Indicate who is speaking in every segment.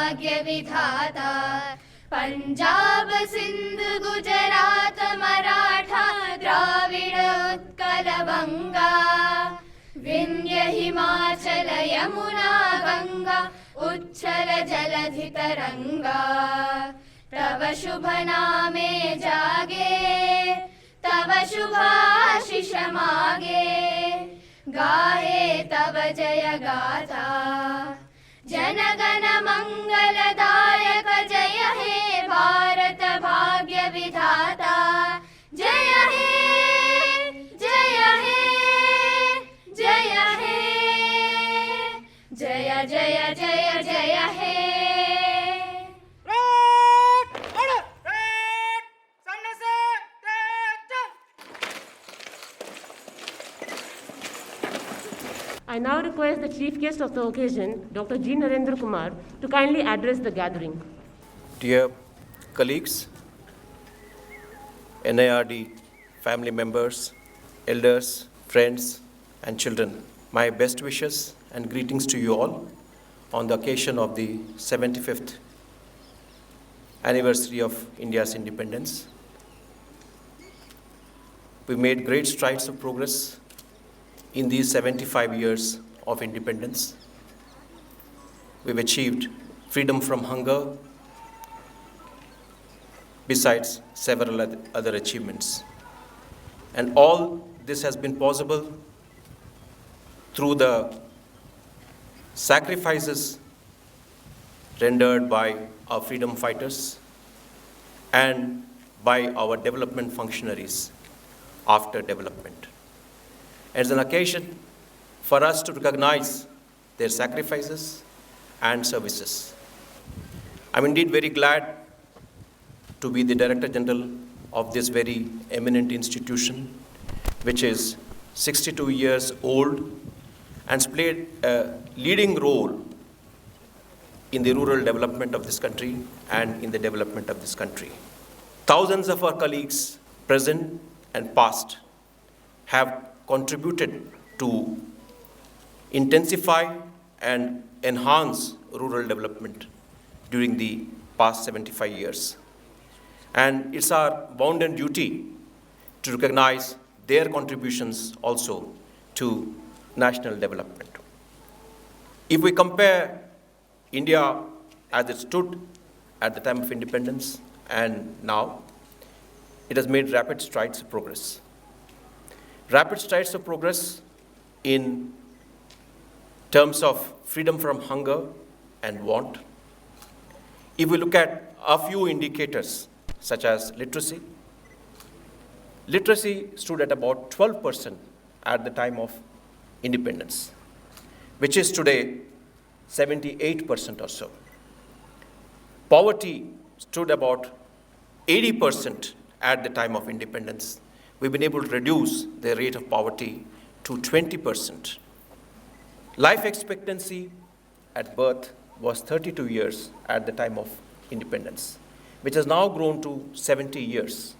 Speaker 1: भाग्य विधाता पंजाब सिंध गुजरात मराठा द्राविड उत्कल बंगा विंध्य हिमाचल यमुना गंगा उच्छल जलधि तरंगा तव शुभ नामे जागे तव शुभाशिष मागे गाहे तव जय गाथा जनगण मंगलदायक जय हे भारत भाग्य विधाता जय हे जय हे जय हे जय जय जय जय हे
Speaker 2: I now request the chief guest of the occasion, Dr. G. Narendra Kumar, to kindly address the gathering.
Speaker 3: Dear colleagues, NIRD family members, elders, friends, and children, my best wishes and greetings to you all on the occasion of the 75th anniversary of India's independence. We made great strides of progress in these 75 years of independence. We've achieved freedom from hunger, besides several other achievements. And all this has been possible through the sacrifices rendered by our freedom fighters and by our development functionaries after development. It's an occasion for us to recognize their sacrifices and services. I'm indeed very glad to be the Director General of this very eminent institution, which is 62 years old and has played a leading role in the rural development of this country and in the development of this country. Thousands of our colleagues, present and past, have contributed to intensify and enhance rural development during the past 75 years. And it's our bounden duty to recognize their contributions also to national development. If we compare India as it stood at the time of independence and now, it has made rapid strides of progress. Rapid strides of progress in terms of freedom from hunger and want. If we look at a few indicators, such as literacy, literacy stood at about 12% at the time of independence, which is today 78% or so. Poverty stood about 80% at the time of independence. We've been able to reduce the rate of poverty to 20%. Life expectancy at birth was 32 years at the time of independence, which has now grown to 70 years.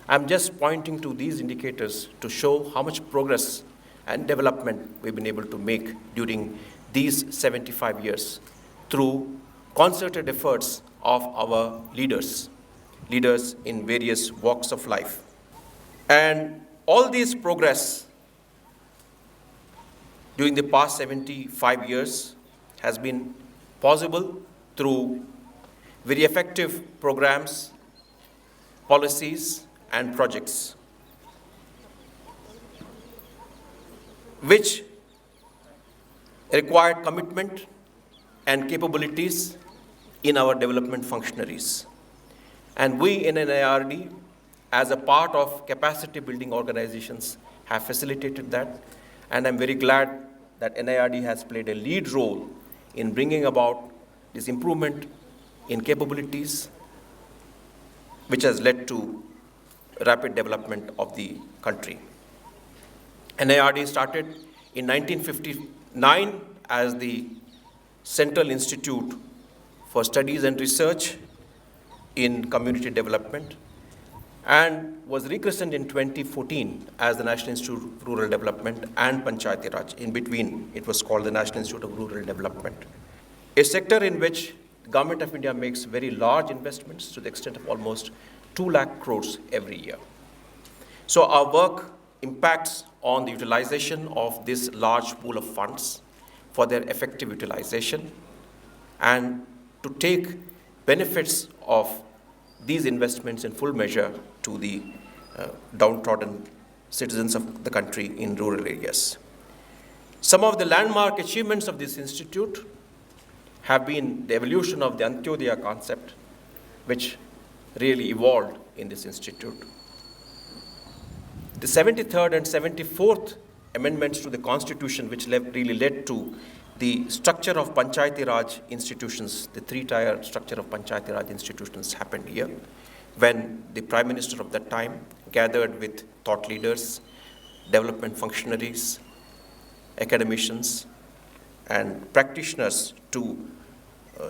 Speaker 3: I'm just pointing to these indicators to show how much progress and development we've been able to make during these 75 years through concerted efforts of our leaders in various walks of life. And all this progress during the past 75 years has been possible through very effective programs, policies, and projects, which required commitment and capabilities in our development functionaries. And we in NIRD, as a part of capacity building organizations, have facilitated that. And I'm very glad that NIRD has played a lead role in bringing about this improvement in capabilities, which has led to rapid development of the country. NIRD started in 1959 as the Central Institute for Studies and Research in Community Development, and was rechristened in 2014 as the National Institute of Rural Development and Panchayati Raj. In between, it was called the National Institute of Rural Development. A sector in which the Government of India makes very large investments to the extent of almost 2 lakh crores every year. So our work impacts on the utilization of this large pool of funds for their effective utilization and to take benefits of these investments in full measure to the downtrodden citizens of the country in rural areas. Some of the landmark achievements of this institute have been the evolution of the Antyodaya concept, which really evolved in this institute. The 73rd and 74th amendments to the Constitution, which really led to the structure of Panchayati Raj institutions, the three-tier structure of Panchayati Raj institutions happened here, when the Prime Minister of that time gathered with thought leaders, development functionaries, academicians, and practitioners to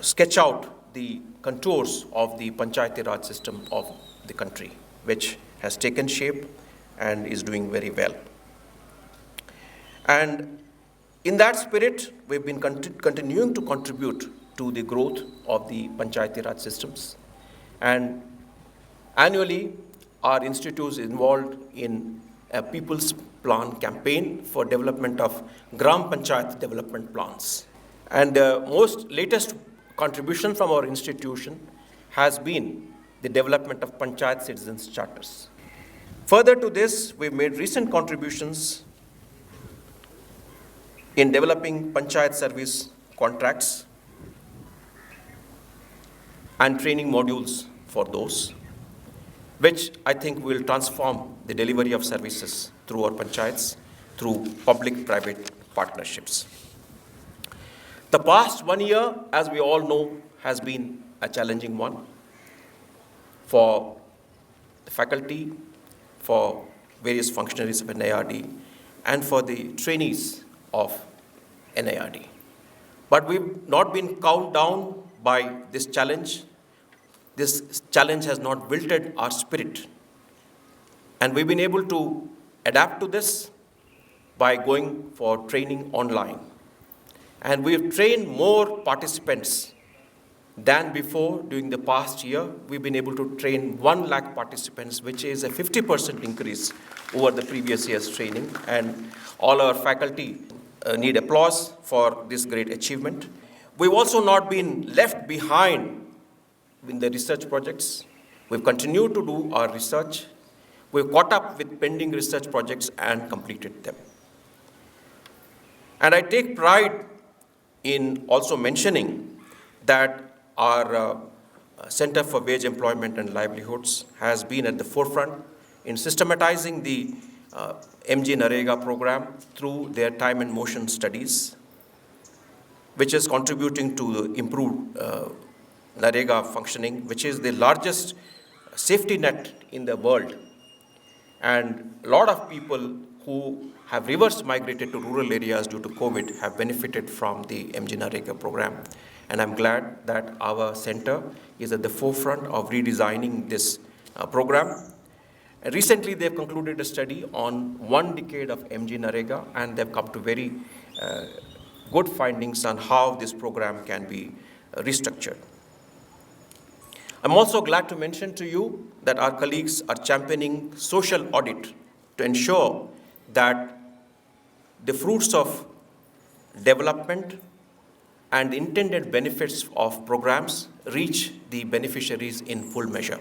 Speaker 3: sketch out the contours of the Panchayati Raj system of the country, which has taken shape and is doing very well. And in that spirit, we've been continuing to contribute to the growth of the Panchayati Raj systems. And annually, our institute is involved in a People's Plan campaign for development of Gram Panchayat development plans. And the most latest contribution from our institution has been the development of Panchayat Citizens Charters. Further to this, we've made recent contributions in developing Panchayat service contracts and training modules for those, which I think will transform the delivery of services through our panchayats, through public-private partnerships. The past 1 year, as we all know, has been a challenging one for the faculty, for various functionaries of NIRD, and for the trainees of NIRD. But we've not been cowed down by this challenge. This challenge has not wilted our spirit. And we've been able to adapt to this by going for training online. And we've trained more participants than before during the past year. We've been able to train 1 lakh participants, which is a 50% increase over the previous year's training. And all our faculty need applause for this great achievement. We've also not been left behind in the research projects. We've continued to do our research. We've caught up with pending research projects and completed them. And I take pride in also mentioning that our Center for Wage Employment and Livelihoods has been at the forefront in systematizing the MG Narega program through their time and motion studies, which is contributing to the improved Narega functioning, which is the largest safety net in the world. And a lot of people who have reverse migrated to rural areas due to COVID have benefited from the MG Narega program. And I'm glad that our center is at the forefront of redesigning this program. And recently, they've concluded a study on 1 decade of MG Narega, and they've come to very good findings on how this program can be restructured. I'm also glad to mention to you that our colleagues are championing social audit to ensure that the fruits of development and the intended benefits of programs reach the beneficiaries in full measure.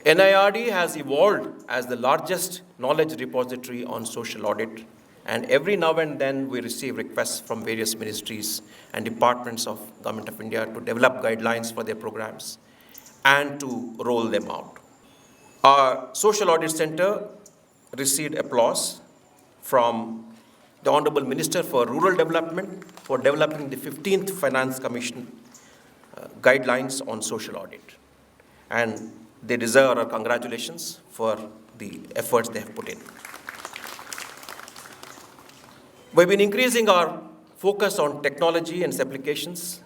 Speaker 3: NIRD has evolved as the largest knowledge repository on social audit, and every now and then we receive requests from various ministries and departments of Government of India to develop guidelines for their programs and to roll them out. Our Social Audit Center received applause from the Honorable Minister for Rural Development for developing the 15th Finance Commission guidelines on social audit. And they deserve our congratulations for the efforts they have put in. We've been increasing our focus on technology and its applications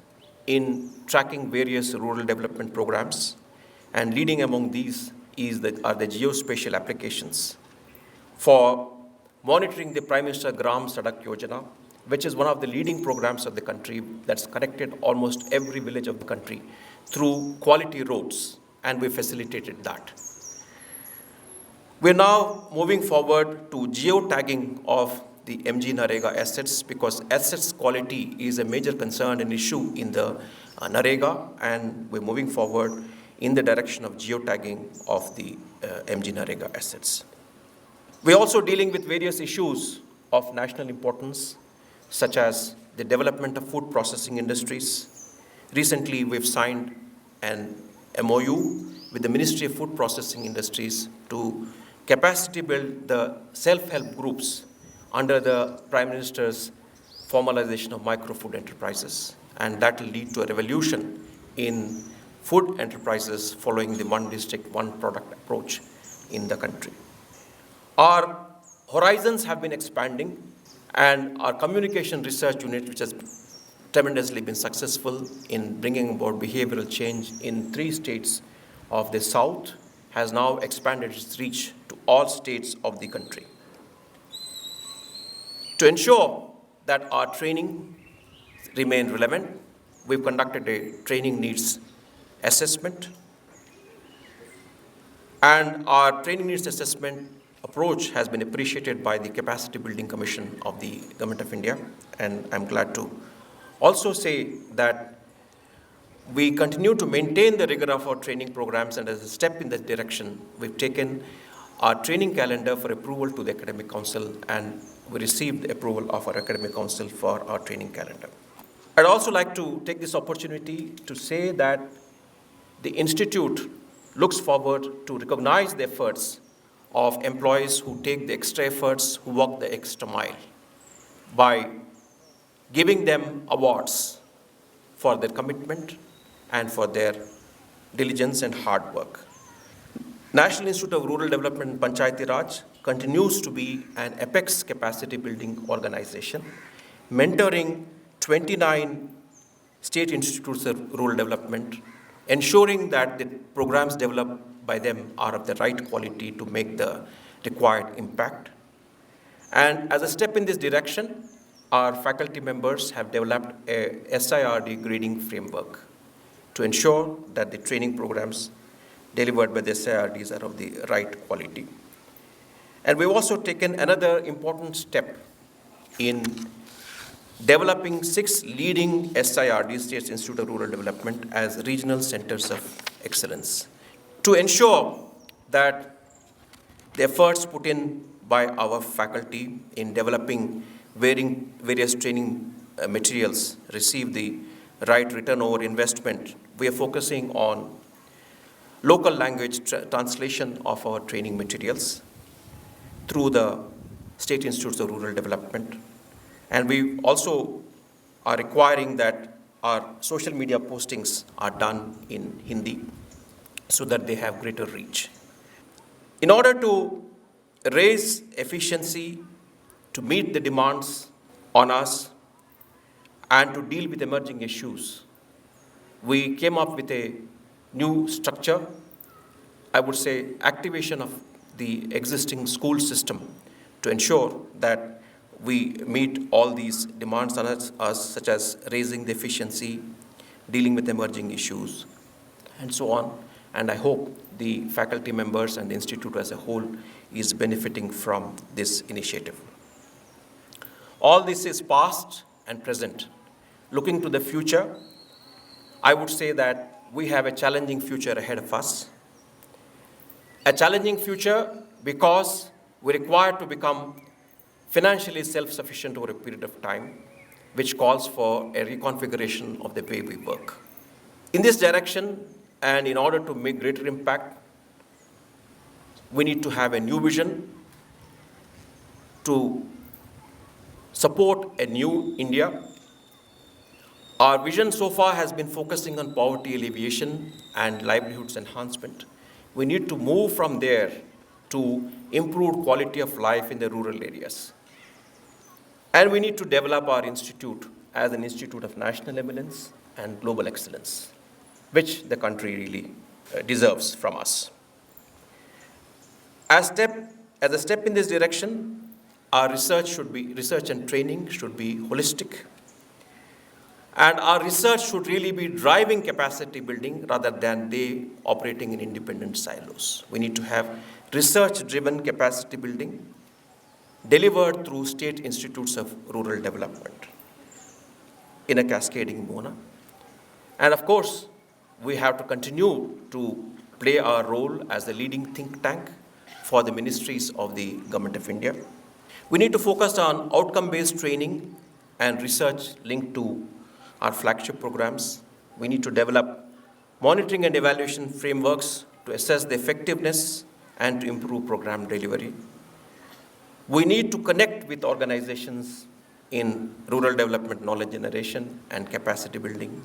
Speaker 3: in tracking various rural development programs, and leading among these are the geospatial applications for monitoring the Prime Minister Gram Sadak Yojana which is one of the leading programs of the country that's connected almost every village of the country through quality roads, and we facilitated that. We're now moving forward to geotagging of the MG Narega assets, because assets quality is a major concern and issue in the Narega, and we're moving forward in the direction of geotagging of the MG Narega assets. We're also dealing with various issues of national importance, such as the development of food processing industries. Recently, we've signed an MOU with the Ministry of Food Processing Industries to capacity build the self-help groups under the Prime Minister's formalization of micro-food enterprises. And that will lead to a revolution in food enterprises following the one district, one product approach in the country. Our horizons have been expanding, and our communication research unit, which has tremendously been successful in bringing about behavioral change in 3 states of the South, has now expanded its reach to all states of the country. To ensure that our training remain relevant, we've conducted a training needs assessment. And our training needs assessment approach has been appreciated by the Capacity Building Commission of the Government of India. And I'm glad to also say that we continue to maintain the rigor of our training programs, and as a step in that direction, we've taken our training calendar for approval to the Academic Council, and we received the approval of our Academic Council for our training calendar. I'd also like to take this opportunity to say that the Institute looks forward to recognize the efforts of employees who take the extra efforts, who walk the extra mile, by giving them awards for their commitment and for their diligence and hard work. National Institute of Rural Development and Panchayati Raj continues to be an apex capacity building organization, mentoring 29 state institutes of rural development, ensuring that the programs developed by them are of the right quality to make the required impact. And as a step in this direction, our faculty members have developed a SIRD grading framework to ensure that the training programs delivered by the SIRDs are of the right quality. And we've also taken another important step in developing 6 leading SIRDs, State Institute of Rural Development, as regional centers of excellence, to ensure that the efforts put in by our faculty in developing various training materials receive the right return over investment. We are focusing on local language translation of our training materials through the State Institutes of Rural Development. And we also are requiring that our social media postings are done in Hindi so that they have greater reach. In order to raise efficiency, to meet the demands on us, and to deal with emerging issues, we came up with a new structure, I would say activation of the existing school system to ensure that we meet all these demands on us, such as raising the efficiency, dealing with emerging issues, and so on. And I hope the faculty members and the institute as a whole is benefiting from this initiative. All this is past and present. Looking to the future, I would say that we have a challenging future ahead of us. A challenging future because we require to become financially self-sufficient over a period of time, which calls for a reconfiguration of the way we work. In this direction, and in order to make greater impact, we need to have a new vision to support a new India. Our vision so far has been focusing on poverty alleviation and livelihoods enhancement. We need to move from there to improve quality of life in the rural areas. And we need to develop our institute as an institute of national eminence and global excellence, which the country really deserves from us. As a step in this direction, our research and training should be holistic. And our research should really be driving capacity building rather than they operating in independent silos. We need to have research-driven capacity building delivered through state institutes of rural development in a cascading manner. And of course, we have to continue to play our role as the leading think tank for the ministries of the Government of India. We need to focus on outcome-based training and research linked to our flagship programs. We need to develop monitoring and evaluation frameworks to assess the effectiveness and to improve program delivery. We need to connect with organizations in rural development knowledge generation and capacity building.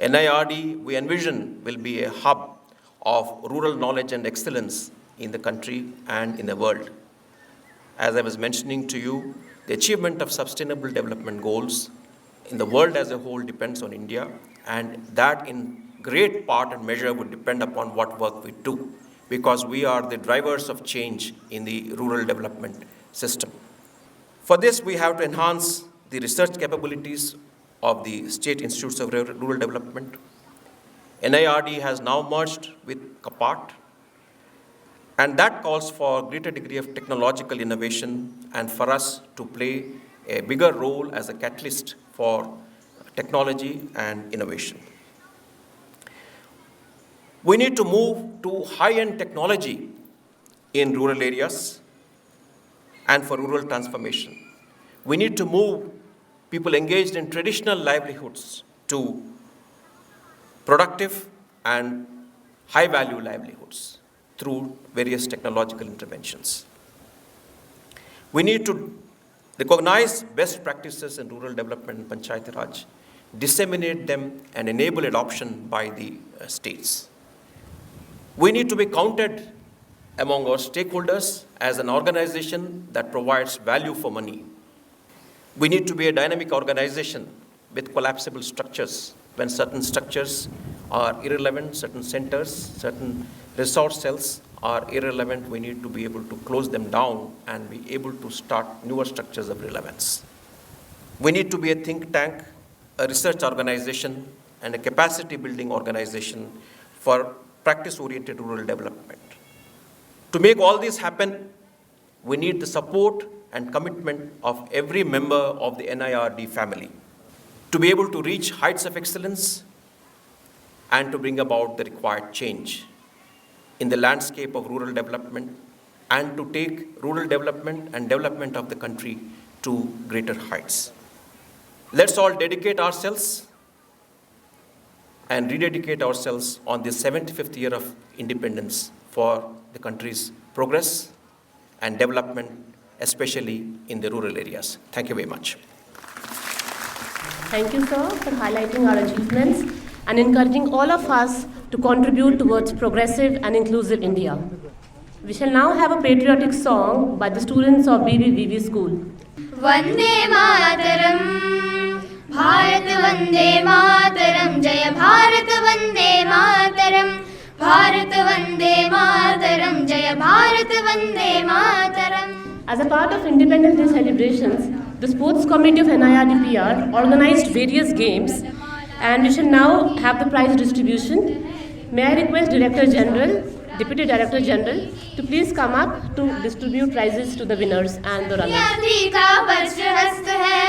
Speaker 3: NIRD, we envision, will be a hub of rural knowledge and excellence in the country and in the world. As I was mentioning to you, the achievement of sustainable development goals in the world as a whole depends on India, and that in great part and measure would depend upon what work we do, because we are the drivers of change in the rural development system. For this, we have to enhance the research capabilities of the State Institutes of Rural Development. NIRD has now merged with CAPART, and that calls for a greater degree of technological innovation and for us to play a bigger role as a catalyst for technology and innovation. We need to move to high-end technology in rural areas and for rural transformation. We need to move people engaged in traditional livelihoods to productive and high-value livelihoods through various technological interventions. We need to recognize best practices in rural development and Panchayati Raj, disseminate them and enable adoption by the states. We need to be counted among our stakeholders as an organization that provides value for money. We need to be a dynamic organization with collapsible structures. When certain structures are irrelevant, certain centers, certain resource cells are irrelevant, we need to be able to close them down and be able to start newer structures of relevance. We need to be a think tank, a research organization, and a capacity building organization for practice-oriented rural development. To make all this happen, we need the support and commitment of every member of the NIRD family to be able to reach heights of excellence and to bring about the required change in the landscape of rural development and to take rural development and development of the country to greater heights. Let's all dedicate ourselves and rededicate ourselves on the 75th year of independence for the country's progress and development, especially in the rural areas. Thank you very much.
Speaker 2: Thank you, sir, for highlighting our achievements and encouraging all of us to contribute towards progressive and inclusive India. We shall now have a patriotic song by the students of BBVV School.
Speaker 1: Vande Mataram, Bharat Vande Mataram, Jaya Bharat Vande Mataram, Bharat Vande Mataram, Jaya Bharat Vande Mataram.
Speaker 2: As a part of Independence Day celebrations, the Sports Committee of NIRDPR organized various games, and we shall now have the prize distribution. May I request Director General, Deputy Director General to please come up to distribute prizes to the winners and the runners.
Speaker 1: Sahyadri का वज्र हस्त है,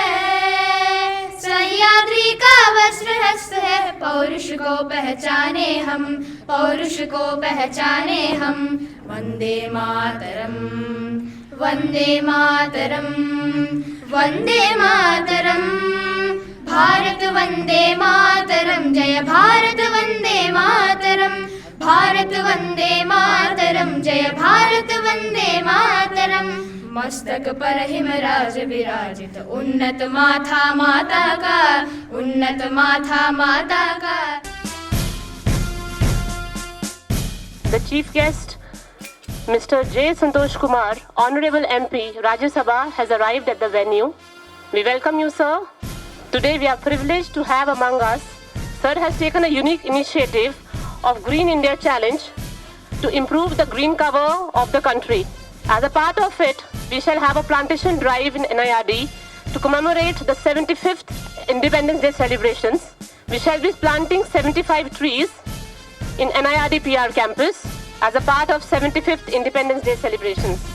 Speaker 1: सह्याद्री का वज्र हस्त है, पौरुष को पहचाने हम, पौरुष को पहचाने हम. वंदे मातरम, वंदे मातरम, वंदे मातरम, भारत वंदे मातरम, जय भारत वंदे मातरम, भारत वंदे मातरम, जय भारत वंदे मातरम. मस्तक पर हिमराज विराजित, उन्नत माथा माता का, उन्नत माथा माता का.
Speaker 2: The chief guest, Mr. J. Santosh Kumar, Honorable MP, Rajya Sabha, has arrived at the venue. We welcome you, sir. Today we are privileged to have among us, sir has taken a unique initiative of Green India Challenge to improve the green cover of the country. As a part of it, we shall have a plantation drive in NIRD to commemorate the 75th Independence Day celebrations. We shall be planting 75 trees in NIRD PR campus as a part of 75th Independence Day celebrations.